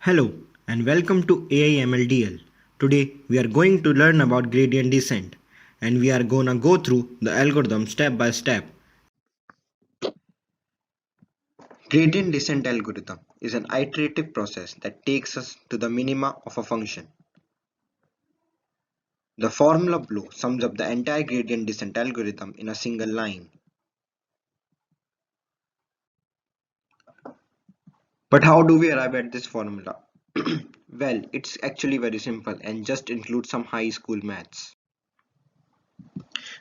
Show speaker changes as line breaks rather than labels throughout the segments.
Hello and welcome to AIMLDL. Today we are going to learn about gradient descent and we are gonna go through the algorithm step by step. Gradient descent algorithm is an iterative process that takes us to the minima of a function. The formula below sums up the entire gradient descent algorithm in a single line. But how do we arrive at this formula? Well, it's actually very simple and just includes some high school maths.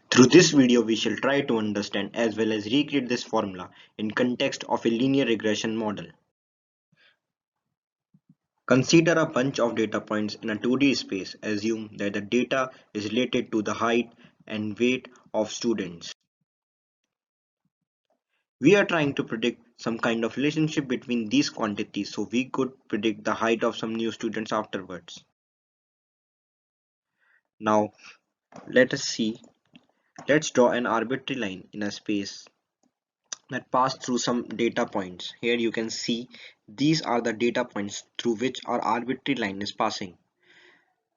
Through this video, we shall try to understand as well as recreate this formula in context of a linear regression model. Consider a bunch of data points in a 2D space. Assume that the data is related to the height and weight of students. We are trying to predict some kind of relationship between these quantities so we could predict the height of some new students afterwards. Now, let us see. Let's draw an arbitrary line in a space that pass through some data points. Here you can see these are the data points through which our arbitrary line is passing,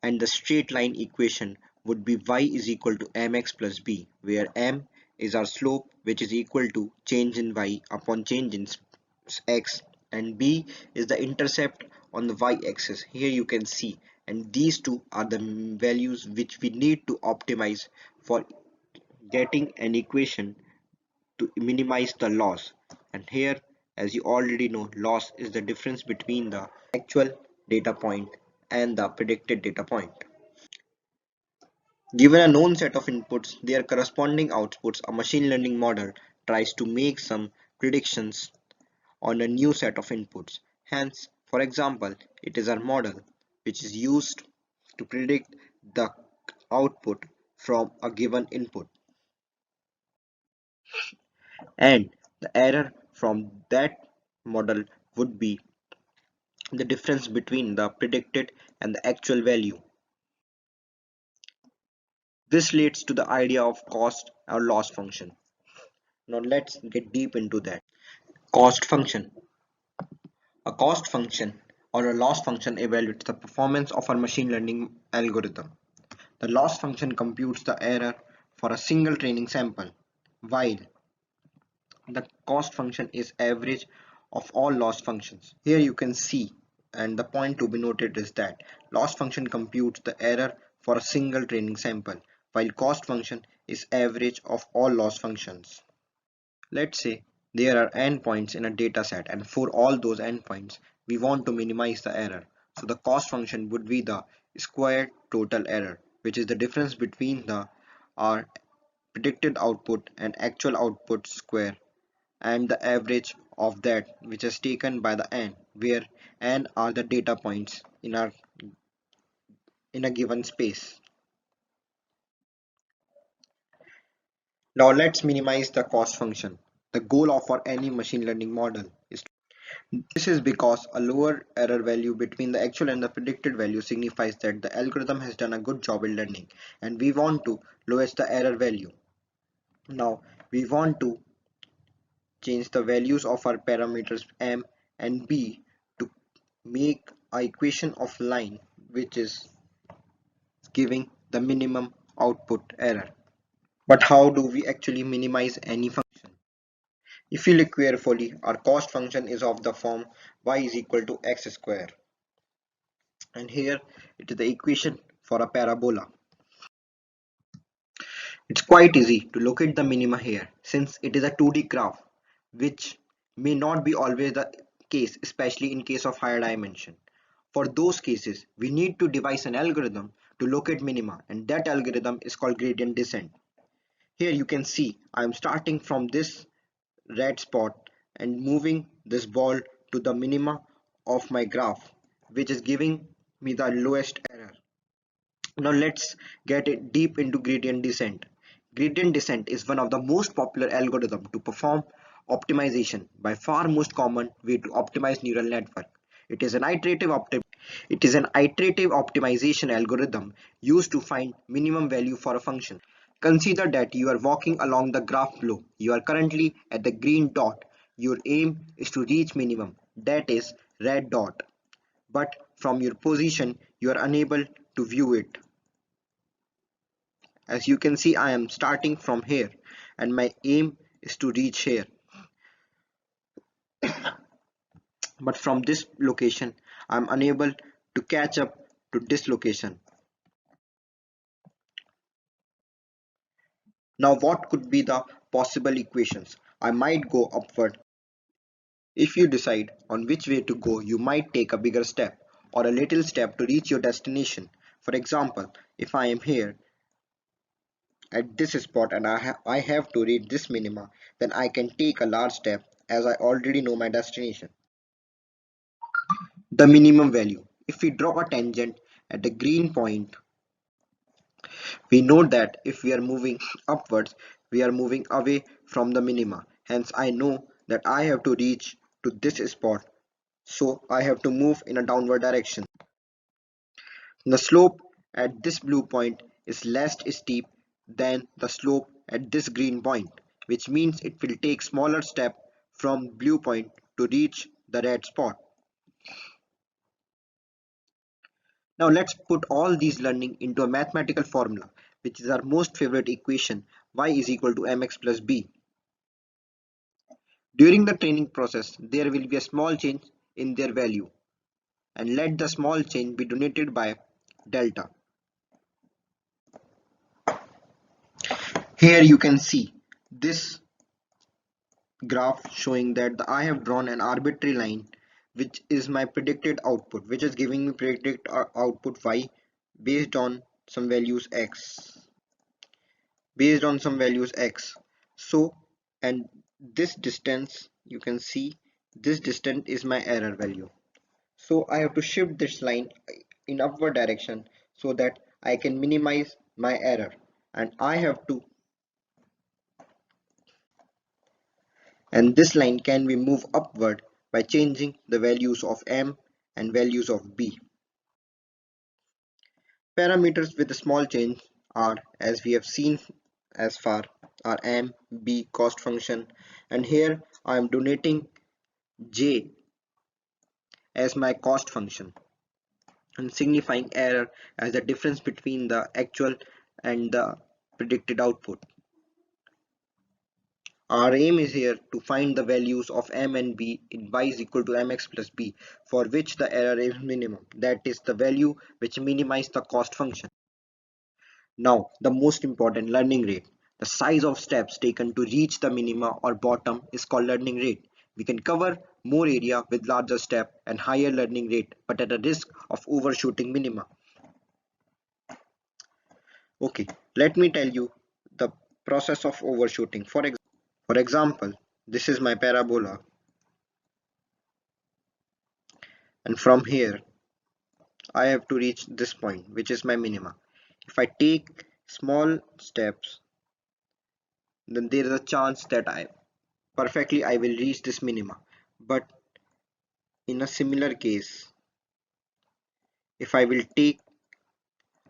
and the straight line equation would be y is equal to mx plus b, where m is our slope which is equal to change in y upon change in x, and b is the intercept on the y-axis. Here you can see, and these two are the values which we need to optimize for getting an equation to minimize the loss. And here, as you already know, loss is the difference between the actual data point and the predicted data point. Given a known set of inputs, their corresponding outputs, a machine learning model tries to make some predictions on a new set of inputs. Hence, for example, it is our model which is used to predict the output from a given input, and the error from that model would be the difference between the predicted and the actual value. This leads to the idea of cost or loss function. Now let's get deep into that. Cost function. A cost function or a loss function evaluates the performance of our machine learning algorithm. The loss function computes the error for a single training sample, while the cost function is average of all loss functions. Here you can see, and the point to be noted is that loss function computes the error for a single training sample, while cost function is average of all loss functions. Let's say there are n points in a data set, and for all those n points we want to minimize the error. So the cost function would be the squared total error, which is the difference between the our predicted output and actual output square, and the average of that which is taken by the n, where n are the data points in a given space. Now let's minimize the cost function. The goal of our any machine learning model is this is because a lower error value between the actual and the predicted value signifies that the algorithm has done a good job in learning, and we want to lowest the error value. Now we want to change the values of our parameters m and b to make a equation of line which is giving the minimum output error. But how do we actually minimize any function? If you look carefully, our cost function is of the form y is equal to x square, and here it is the equation for a parabola. It's quite easy to locate the minima here since it is a 2D graph, which may not be always the case, especially in case of higher dimension. For those cases, we need to devise an algorithm to locate minima, and that algorithm is called gradient descent. Here you can see I am starting from this red spot and moving this ball to the minima of my graph, which is giving me the lowest error. Now let's get it deep into gradient descent. Gradient descent is one of the most popular algorithms to perform optimization, by far most common way to optimize neural network. It is an iterative optimization algorithm used to find minimum value for a function. Consider that you are walking along the graph below. You are currently at the green dot. Your aim is to reach minimum, that is red dot. but from your position you are unable to view it. As you can see, I am starting from here and my aim is to reach here, but from this location I am unable to catch up to this location. Now what could be the possible equations? I might go upward. If you decide on which way to go, you might take a bigger step or a little step to reach your destination. For example, if I am here at this spot and I have to reach this minima, then I can take a large step as I already know my destination. The minimum value. If we draw a tangent at the green point, we know that if we are moving upwards, we are moving away from the minima. Hence, I know that I have to reach to this spot, so I have to move in a downward direction. The slope at this blue point is less steep than the slope at this green point, which means it will take smaller step from blue point to reach the red spot. Now let's put all these learning into a mathematical formula, which is our most favorite equation, y is equal to mx plus b. During the training process, there will be a small change in their value, and let the small change be denoted by delta. Here you can see this graph showing that I have drawn an arbitrary line which is my predicted output, which is giving me predicted output y based on some values x, so, and this distance, you can see this distance is my error value. So I have to shift this line in upward direction so that I can minimize my error, and I have to, and this line can be moved upward by changing the values of m and values of b. Parameters with a small change are, as we have seen as far, are m, b, cost function, and here I am donating j as my cost function and signifying error as the difference between the actual and the predicted output. Our aim is here to find the values of m and b in y is equal to mx plus b, for which the error is minimum, that is the value which minimizes the cost function. Now the most important, learning rate. The size of steps taken to reach the minima or bottom is called learning rate. We can cover more area with larger step and higher learning rate, but at a risk of overshooting minima. Okay, let me tell you the process of overshooting. For example, this is my parabola, and from here I have to reach this point, which is my minima. If I take small steps, then there is a chance that I will reach this minima. But in a similar case, if I will take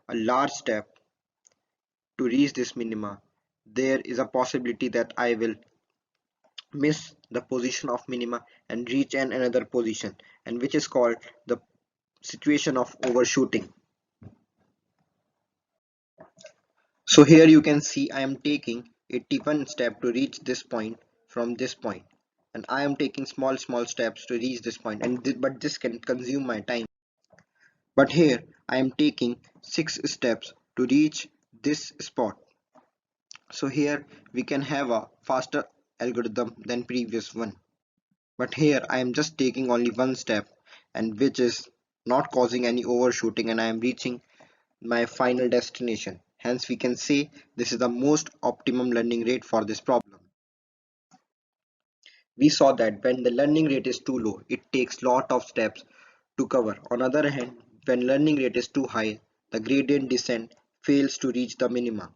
a large step to reach this minima, there is a possibility that I will miss the position of minima and reach another position, and which is called the situation of overshooting. So here you can see I am taking 81 steps to reach this point from this point, and I am taking small steps to reach this point, and but this can consume my time. But here I am taking 6 steps to reach this spot. So here we can have a faster algorithm than previous one. But here I am just taking only one step, and which is not causing any overshooting, and I am reaching my final destination. Hence we can say this is the most optimum learning rate for this problem. We saw that when the learning rate is too low, it takes lot of steps to cover. On the other hand, when learning rate is too high, the gradient descent fails to reach the minima.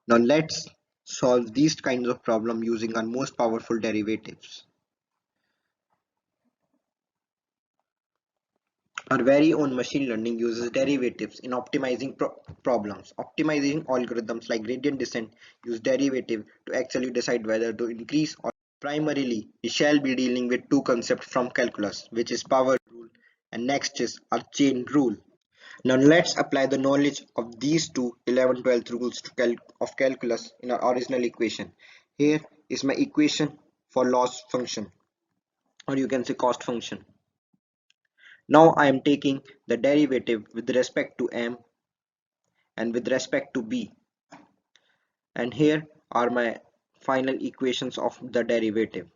Now let's solve these kinds of problem using our most powerful derivatives. Our very own machine learning uses derivatives in optimizing problems. Optimizing algorithms like gradient descent use derivative to actually decide whether to increase or Primarily, we shall be dealing with two concepts from calculus, which is power rule and next is our chain rule. Now let's apply the knowledge of these two 11th-12th rules of calculus in our original equation. Here is my equation for loss function, or you can say cost function. Now I am taking the derivative with respect to m and with respect to b, and here are my final equations of the derivative.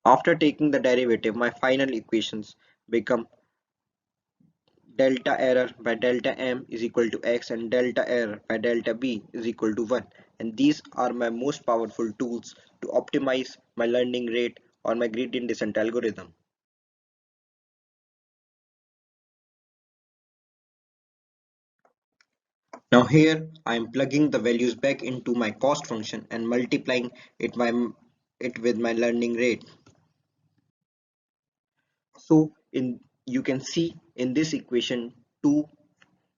After taking the derivative, my final equations become delta error by delta m is equal to x and delta error by delta b is equal to 1, and these are my most powerful tools to optimize my learning rate or my gradient descent algorithm. Now here I am plugging the values back into my cost function and multiplying it with my learning rate. So in you can see in this equation 2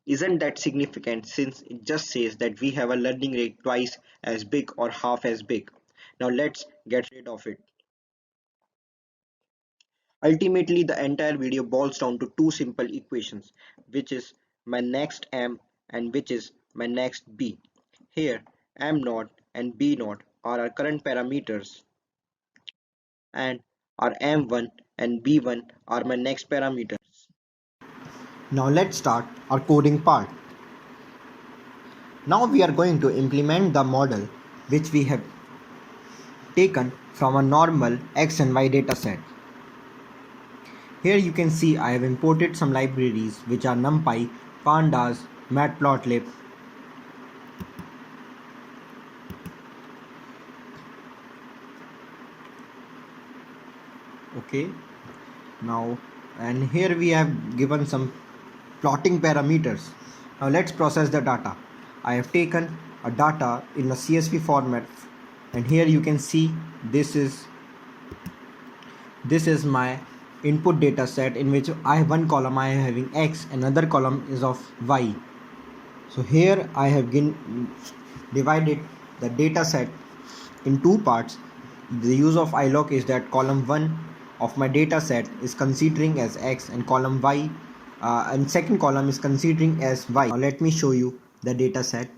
isn't that significant since it just says that we have a learning rate twice as big or half as big. Now let's get rid of it. Ultimately, the entire video boils down to two simple equations, which is my next m and which is my next b. Here, m naught and b naught are our current parameters, and our m1 and b1 are my next parameters.
Now let's start our coding part. Now we are going to implement the model which we have taken from a normal x and y dataset. Here you can see I have imported some libraries which are NumPy, Pandas, Matplotlib. Okay, now and here we have given some plotting parameters. Now let's process the data. I have taken a data in a CSV format, and here you can see this is my input data set in which I have one column I am having x, another column is of y. So here I have divided the data set in two parts. The use of iloc is that column 1 of my data set is considering as x and column y and second column is considering as y. Now let me show you the data set.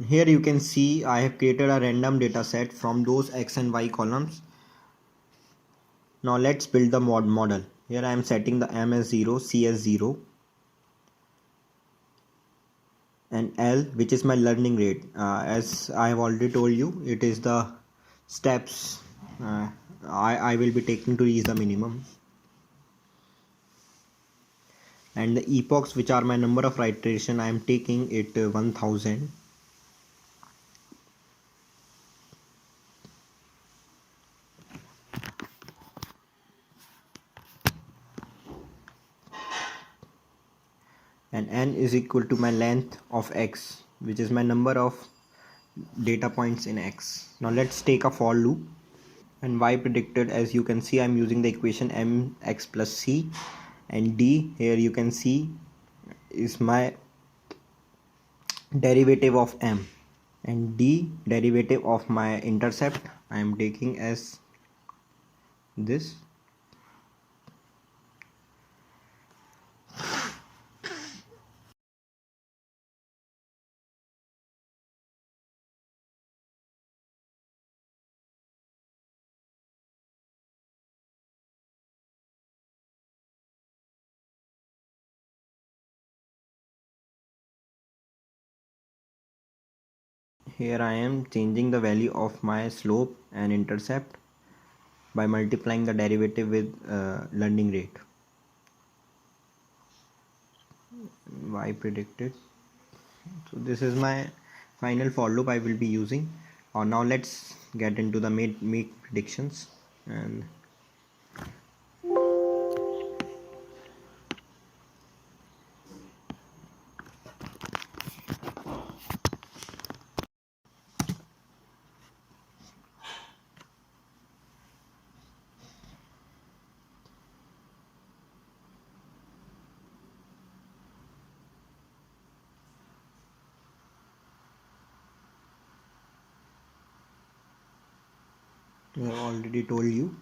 Here you can see I have created a random data set from those x and y columns. Now let's build the model. Here I am setting the m as 0, c as 0 and L, which is my learning rate. As I have already told you, it is the steps I will be taking to reach the minimum, and the epochs, which are my number of iteration, I am taking it 1000. And n is equal to my length of x, which is my number of data points in x. Now let's take a for loop. And y predicted, as you can see, I'm using the equation mx plus c, and d here you can see is my derivative of m, and d derivative of my intercept I am taking as this. Here I am changing the value of my slope and intercept by multiplying the derivative with learning rate. Y predicted. So this is my final for loop I will be using. Now let's get into the make predictions. And I have already told you.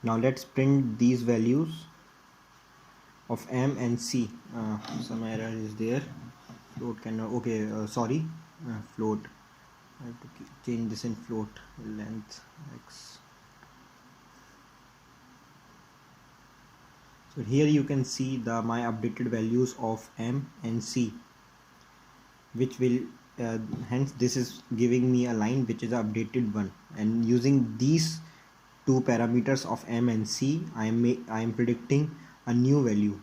Now let's print these values of m and c. Some error is there. Float cannot. Okay, sorry. Float. I have to change this in float. Length x. So here you can see my updated values of m and c, which will hence this is giving me a line which is the updated one, and using these two parameters of m and c, I am predicting a new value.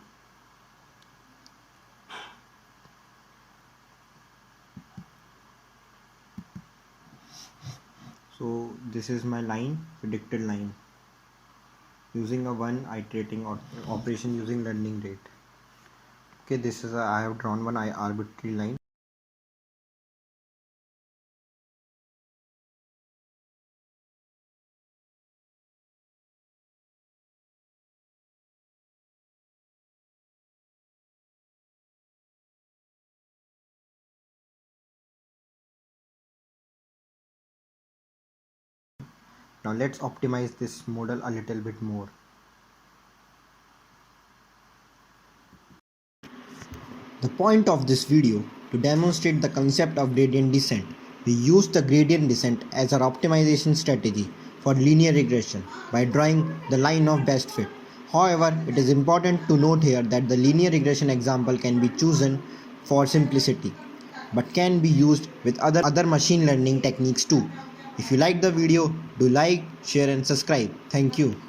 So this is my line, predicted line, using a one iterating operation using learning rate. Okay, this is I have drawn one arbitrary line. Now let's optimize this model a little bit more. The point of this video to demonstrate the concept of gradient descent. We use the gradient descent as our optimization strategy for linear regression by drawing the line of best fit. However, it is important to note here that the linear regression example can be chosen for simplicity, but can be used with other machine learning techniques too. If you like the video, do like, share and subscribe. Thank you.